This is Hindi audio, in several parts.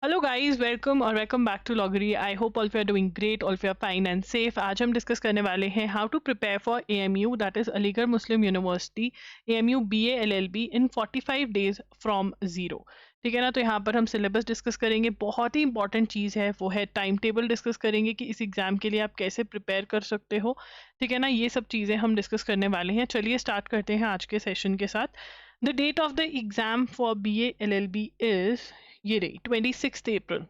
Hello guys, welcome back to Logry. I hope all you are doing great, all you are fine and safe. आज हम डिस्कस करने वाले हैं how to prepare for AMU, that is Aligarh Muslim University AMU BA LLB in 45 days from zero. ठीक है ना। तो यहाँ पर हम सिलेबस डिस्कस करेंगे। बहुत ही इंपॉर्टेंट चीज़ है वो है टाइम टेबल डिस्कस करेंगे कि इस एग्जाम के लिए आप कैसे प्रिपेयर कर सकते हो। ठीक है ना, ये सब चीज़ें हम डिस्कस करने वाले हैं। चलिए स्टार्ट करते हैं आज के सेशन के साथ। The date of the exam for BA LLB is ये रही 26 अप्रैल।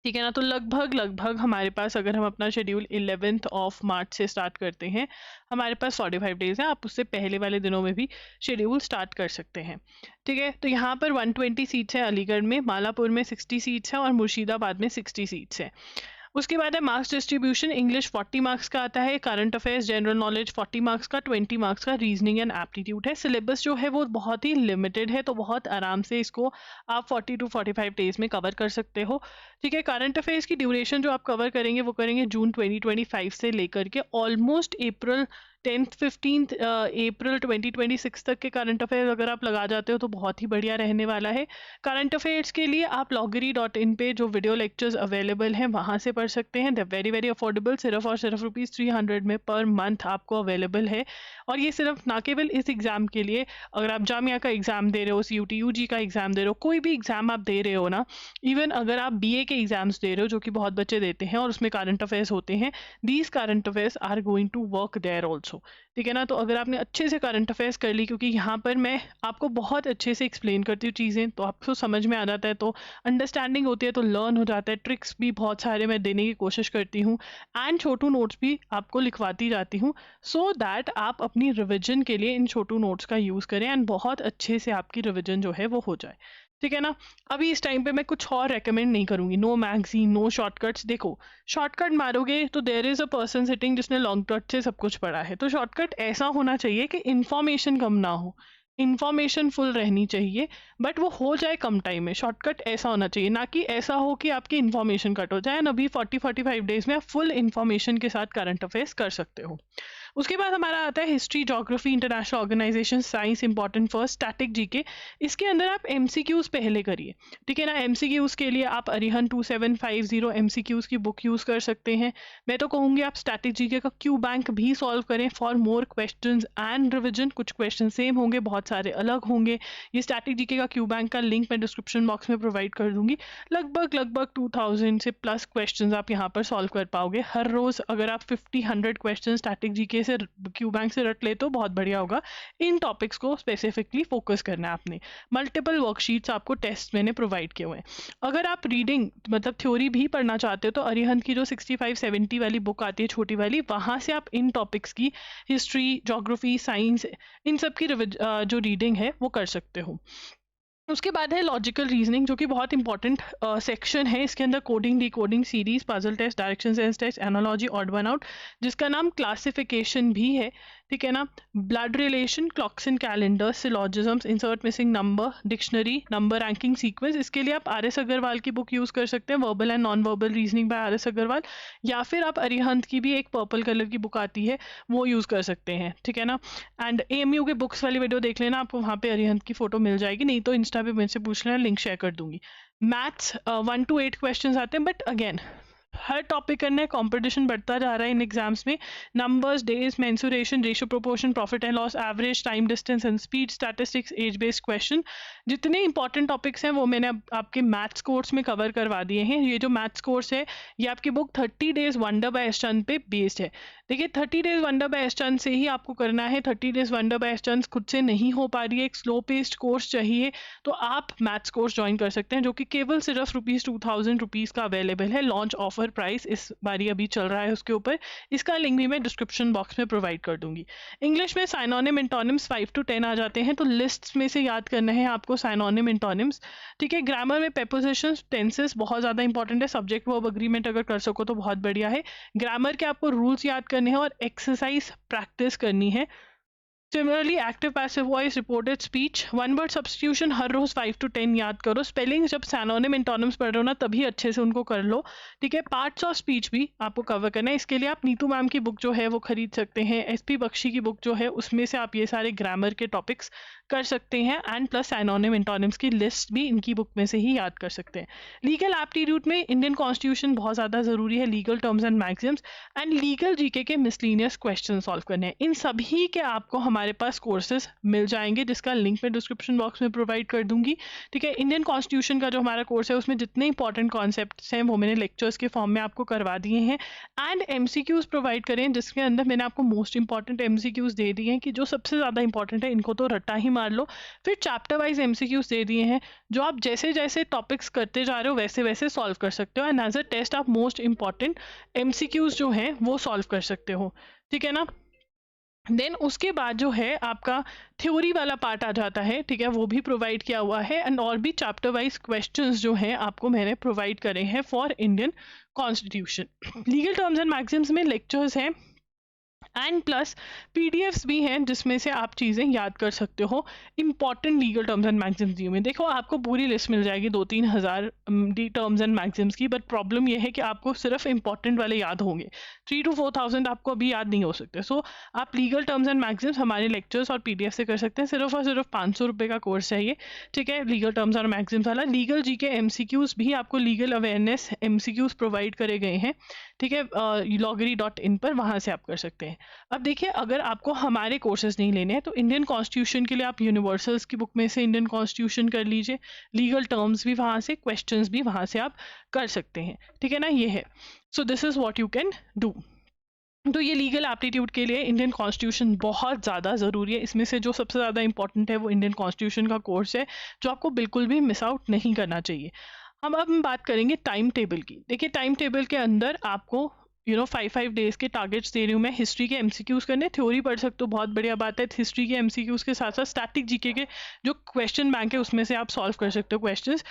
ठीक है ना। तो लगभग लगभग हमारे पास, अगर हम अपना शेड्यूल 11 मार्च से स्टार्ट करते हैं, हमारे पास 45 डेज है। आप उससे पहले वाले दिनों में भी शेड्यूल स्टार्ट कर सकते हैं। ठीक है। तो यहाँ पर 120 सीट्स है अलीगढ़ में, मालापुर में 60 सीट्स है और मुर्शिदाबाद में 60 सीट्स है। उसके बाद है मार्क्स डिस्ट्रीब्यूशन। इंग्लिश 40 मार्क्स का आता है, current affairs general knowledge 40 marks का, 20 मार्क्स का रीजनिंग एंड एप्टीट्यूड है। सिलेबस जो है वो बहुत ही लिमिटेड है, तो बहुत आराम से इसको आप 40 टू 45 डेज में कवर कर सकते हो। ठीक है। करंट अफेयर्स की ड्यूरेशन जो आप कवर करेंगे वो करेंगे जून 2025 से लेकर के ऑलमोस्ट अप्रैल 10th-15th अप्रैल 2026 तक के करंट अफेयर्स अगर आप लगा जाते हो तो बहुत ही बढ़िया रहने वाला है। करंट अफेयर्स के लिए आप loggery.in पे जो वीडियो लेक्चर्स अवेलेबल हैं वहाँ से पढ़ सकते हैं। दे वेरी वेरी अफोर्डेबल, सिर्फ और सिर्फ ₹300 में पर मंथ आपको अवेलेबल है। और ये सिर्फ ना केवल इस एग्ज़ाम के लिए, अगर आप जामिया का एग्ज़ाम दे रहे हो, CUT UG का एग्ज़ाम दे रहे हो, कोई भी एग्ज़ाम आप दे रहे हो ना, इवन अगर आप BA के एग्ज़ाम्स दे रहे हो जो कि बहुत बच्चे देते हैं और उसमें करंट अफेयर्स होते हैं, these current affairs are going to work there also. ठीक है ना। तो अगर आपने अच्छे से करंट अफेयर्स कर ली, क्योंकि यहाँ पर मैं आपको बहुत अच्छे से एक्सप्लेन करती हूँ चीज़ें, तो आपको समझ में आ जाता है, तो अंडरस्टैंडिंग होती है, तो लर्न हो जाता है। ट्रिक्स भी बहुत सारे मैं देने की कोशिश करती हूँ एंड छोटू नोट्स भी आपको लिखवाती जाती हूँ, सो दैट आप अपनी रिविजन के लिए इन छोटू नोट्स का यूज़ करें एंड बहुत अच्छे से आपकी रिविजन जो है वो हो जाए। ठीक है ना। अभी इस टाइम पे मैं कुछ और रेकमेंड नहीं करूँगी। No magazine, no shortcuts. देखो, शॉर्टकट मारोगे तो there is a person sitting जिसने लॉन्ग कट से सब कुछ पढ़ा है। तो शॉर्टकट ऐसा होना चाहिए कि इन्फॉर्मेशन कम ना हो, इन्फॉर्मेशन फुल रहनी चाहिए, बट वो हो जाए कम टाइम में। शॉर्टकट ऐसा होना चाहिए, ना कि ऐसा हो कि आपकी इन्फॉर्मेशन कट हो जाए। एंड अभी 40-45 डेज में आप फुल इन्फॉर्मेशन के साथ करंट अफेयर्स कर सकते हो। उसके बाद हमारा आता है history, geography, international organization, science important first, static GK. इसके अंदर आप एमसीक्यूज पहले करिए। ठीक है ना। एमसीक्यूज के लिए आप अरिहंत 2750 एमसीक्यूज की बुक यूज़ कर सकते हैं। मैं तो कहूँगी आप स्टैटिक जीके का क्यू बैंक भी सॉल्व करें for more questions and revision. कुछ क्वेश्चन सेम होंगे, बहुत सारे अलग होंगे। ये स्टैटिक जीके का क्यू बैंक का लिंक मैं डिस्क्रिप्शन बॉक्स में प्रोवाइड कर दूंगी। लगभग लगभग 2000 से प्लस क्वेश्चंस आप यहाँ पर सॉल्व कर पाओगे हर रोज। अगर आप 50-100 क्वेश्चन स्टैटिक जीके से क्यू बैंक से रट ले तो बहुत बढ़िया होगा। इन टॉपिक्स को स्पेसिफिकली फोकस करना है आपने। मल्टीपल वर्कशीट्स आपको टेस्ट मैंने प्रोवाइड किए हुए हैं। अगर आप रीडिंग मतलब थ्योरी भी पढ़ना चाहते हो तो अरिहंत की जो 65-70 वाली बुक आती है छोटी वाली, वहाँ से आप इन टॉपिक्स की हिस्ट्री, ज्योग्राफी, साइंस, इन सब की जो रीडिंग है वो कर सकते हो। उसके बाद है लॉजिकल रीजनिंग, जो कि बहुत इंपॉर्टेंट सेक्शन है। इसके अंदर coding, decoding, series, puzzle test, direction sense test, analogy, odd one out, जिसका नाम क्लासिफिकेशन भी है। ठीक है ना। Blood relation, clocks and calendar, syllogisms, insert missing number, dictionary, number ranking sequence. इसके लिए आप RS अग्रवाल की बुक यूज़ कर सकते हैं, verbal and non verbal reasoning by RS Agarwal, या फिर आप अरिहंत की भी एक पर्पल कलर की बुक आती है वो यूज़ कर सकते हैं। ठीक है ना। एंड AMU के बुक्स वाली वीडियो देख लेना, आपको वहाँ पे अरिहंत की फोटो मिल जाएगी, नहीं तो इंस्टा पे मुझसे पूछ लेना, लिंक शेयर कर दूंगी। मैथ्स 1 to 8 क्वेश्चन आते हैं, बट अगेन हर टॉपिक करना है, कंपटीशन बढ़ता जा रहा है इन एग्जाम्स में। Numbers, days, mensuration, ratio proportion, profit and loss, average, time, distance and speed, statistics, age based question, जितने इंपॉर्टेंट टॉपिक्स हैं वो मैंने आपके मैथ्स कोर्स में कवर करवा दिए हैं। ये जो मैथ्स कोर्स है ये आपकी बुक 30 डेज वंडर बाय एस-चंद पे बेस्ड है। देखिए, 30 डेज वंडर बाय एस-चंद से ही आपको करना है। 30 डेज वंडर बाय एस-चंद खुद से नहीं हो पा रही है, एक स्लो पेस्ड कोर्स चाहिए, तो आप मैथ्स कोर्स ज्वाइन कर सकते हैं, जो कि केवल सिर्फ ₹2000 का अवेलेबल है। लॉन्च ऑफर प्राइस इस बारी अभी चल रहा है उसके ऊपर। इसका लिंक भी मैं डिस्क्रिप्शन बॉक्स में प्रोवाइड कर दूंगी। इंग्लिश में साइनोनिम, एंटोनिम्स 5 to 10 आ जाते हैं, तो लिस्ट में से याद करना है आपको साइनोनिम, एंटोनिम्स। ठीक है। ग्रामर में प्रीपोजिशंस, टेंसेस बहुत ज़्यादा इंपॉर्टेंट है। सब्जेक्ट वर्ब अग्रीमेंट अगर कर सको तो बहुत बढ़िया है। ग्रामर के आपको रूल्स याद करने हैं और एक्सरसाइज प्रैक्टिस करनी है। Similarly active passive voice, reported speech, one word substitution हर रोज 5 to 10 याद करो। स्पेलिंग जब सैनोनिम, एंटोनिम्स पढ़ रहे हो ना तभी अच्छे से उनको कर लो। ठीक है। पार्ट्स ऑफ स्पीच भी आपको कवर करना है। इसके लिए आप नीतू मैम की बुक जो है वो खरीद सकते हैं। SP बख्शी की बुक जो है उसमें से आप ये सारे ग्रामर के टॉपिक्स कर सकते हैं, एंड प्लस साइनोनिम एंटोनिम्स की लिस्ट भी इनकी बुक में से ही याद कर सकते हैं। लीगल एप्टीट्यूड में इंडियन कॉन्स्टिट्यूशन बहुत ज़्यादा ज़रूरी है, legal terms and Maxim's and legal GK के मिसलीनियस क्वेश्चन सॉल्व करने हैं। इन सभी के आपको हमारे पास कोर्सेज मिल जाएंगे, जिसका लिंक मैं डिस्क्रिप्शन बॉक्स में प्रोवाइड कर दूंगी। ठीक है, इंडियन कॉन्स्टिट्यूशन का जो हमारा कोर्स है उसमें जितने इंपॉर्टेंट कॉन्सेप्ट्स हैं वो मैंने लेक्चर्स के फॉर्म में आपको करवा दिए हैं, एंड एमसीक्यूज प्रोवाइड करें, जिसके अंदर मैंने आपको मोस्ट इंपॉर्टेंट एमसीक्यूज दे दिए हैं कि जो सबसे ज़्यादा इंपॉर्टेंट है इनको तो रट्टा ही मार लो। फिर चैप्टर वाइज एमसीक्यूज दे दिए हैं जो आप जैसे जैसे टॉपिक्स करते जा रहे हो वैसे वैसे सॉल्व कर सकते हो, एंड एज अ टेस्ट आप मोस्ट इंपॉर्टेंट एमसीक्यूज जो हैं वो सॉल्व कर सकते हो। ठीक है ना। देन उसके बाद जो है आपका थ्योरी वाला पार्ट आ जाता है, ठीक है, वो भी प्रोवाइड किया हुआ है, एंड और भी चैप्टर वाइज क्वेश्चंस जो हैं आपको मैंने प्रोवाइड करे हैं for Indian constitution. Legal terms and Maxim's में लेक्चर्स हैं एंड प्लस पीडीएफ्स भी हैं जिसमें से आप चीज़ें याद कर सकते हो। Important legal terms and maxims दी में देखो आपको पूरी लिस्ट मिल जाएगी 2-3 हज़ार डी टर्म्स एंड मैक्सिम्स की, बट प्रॉब्लम ये है कि आपको सिर्फ इंपॉर्टेंट वाले याद होंगे, 3 to 4,000 आपको अभी याद नहीं हो सकते। सो आप लीगल टर्म्स एंड मैक्सिम्स हमारे लेक्चर्स और पीडीएफ से कर सकते हैं, सिर्फ और सिर्फ 500 रुपये का कोर्स है ये। ठीक है, लीगल टर्म्स और मैक्सिम्स वाला। लीगल जी के एमसीक्यूज भी आपको लीगल अवेयरनेस एमसीक्यूज प्रोवाइड करे गए हैं, ठीक है, loggery.in पर, वहाँ से आप कर सकते हैं। अब देखिए, अगर आपको हमारे कोर्सेज नहीं लेने हैं तो इंडियन कॉन्स्टिट्यूशन के लिए आप यूनिवर्सल्स की बुक में से इंडियन कॉन्स्टिट्यूशन कर लीजिए, लीगल टर्म्स भी वहाँ से, क्वेश्चंस भी वहाँ से आप कर सकते हैं। ठीक है ना, ये है। So this is what you can do. तो ये लीगल एप्टीट्यूड के लिए इंडियन कॉन्स्टिट्यूशन बहुत ज़्यादा ज़रूरी है। इसमें से जो सबसे ज़्यादा इंपॉर्टेंट है वो इंडियन कॉन्स्टिट्यूशन का कोर्स है, जो आपको बिल्कुल भी मिस आउट नहीं करना चाहिए। अब हम बात करेंगे टाइम टेबल की। देखिए, टाइम टेबल के अंदर आपको 5 डेज़ के टारगेट्स दे रही हूँ मैं। हिस्ट्री के एमसीक्यूज़ करने, थ्योरी पढ़ सकते हो, बहुत बढ़िया बात है। हिस्ट्री के एमसीक्यूज़ के साथ साथ स्टैटिक जीके के जो क्वेश्चन बैंक है उसमें से आप सॉल्व कर सकते हो क्वेश्चंस।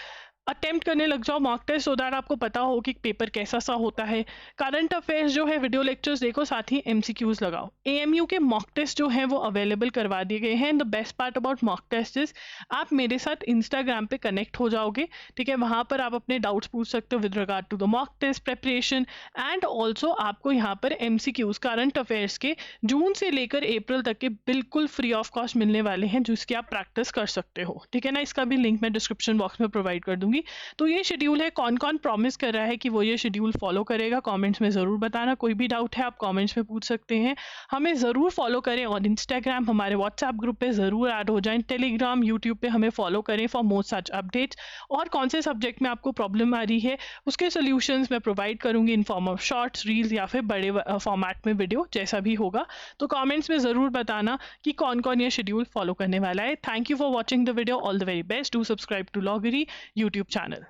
अटेम्प्ट करने लग जाओ मॉक टेस्ट, सो दैट आपको पता हो कि पेपर कैसा सा होता है। करंट अफेयर्स जो है वीडियो लेक्चर्स देखो, साथ ही एमसीक्यूज लगाओ। एएमयू के मॉक टेस्ट जो है वो अवेलेबल करवा दिए गए हैं। The best part about mock test is आप मेरे साथ इंस्टाग्राम पे कनेक्ट हो जाओगे, ठीक है, वहाँ पर आप अपने डाउट्स पूछ सकते हो with regard to the mock test preparation, and also आपको यहाँ पर एमसीक्यूज करंट अफेयर्स के जून से लेकर अप्रैल तक के बिल्कुल फ्री ऑफ कॉस्ट मिलने वाले हैं, जिसकी आप प्रैक्टिस कर सकते हो। ठीक है ना, इसका भी लिंक मैं डिस्क्रिप्शन बॉक्स में प्रोवाइड कर दूंगी। तो ये शेड्यूल है, कौन कौन प्रॉमिस कर रहा है कि वो ये शेड्यूल फॉलो करेगा, कमेंट्स में ज़रूर बताना। कोई भी डाउट है आप कमेंट्स में पूछ सकते हैं। हमें ज़रूर फॉलो करें और इंस्टाग्राम, हमारे व्हाट्सएप ग्रुप पे ज़रूर ऐड हो जाएं। टेलीग्राम, यूट्यूब पे हमें फॉलो करें फॉर मोर सच अपडेट्स। और कौन से सब्जेक्ट में आपको प्रॉब्लम आ रही है उसके सोल्यूशंस मैं प्रोवाइड करूँगी in form of shorts, reels या फिर बड़े फॉर्मेट में वीडियो, जैसा भी होगा। तो कॉमेंट्स में ज़रूर बताना कि कौन कौन ये शेड्यूल फॉलो करने वाला है। Thank you for watching the video. All the very best. Do subscribe to Logry YouTube channel.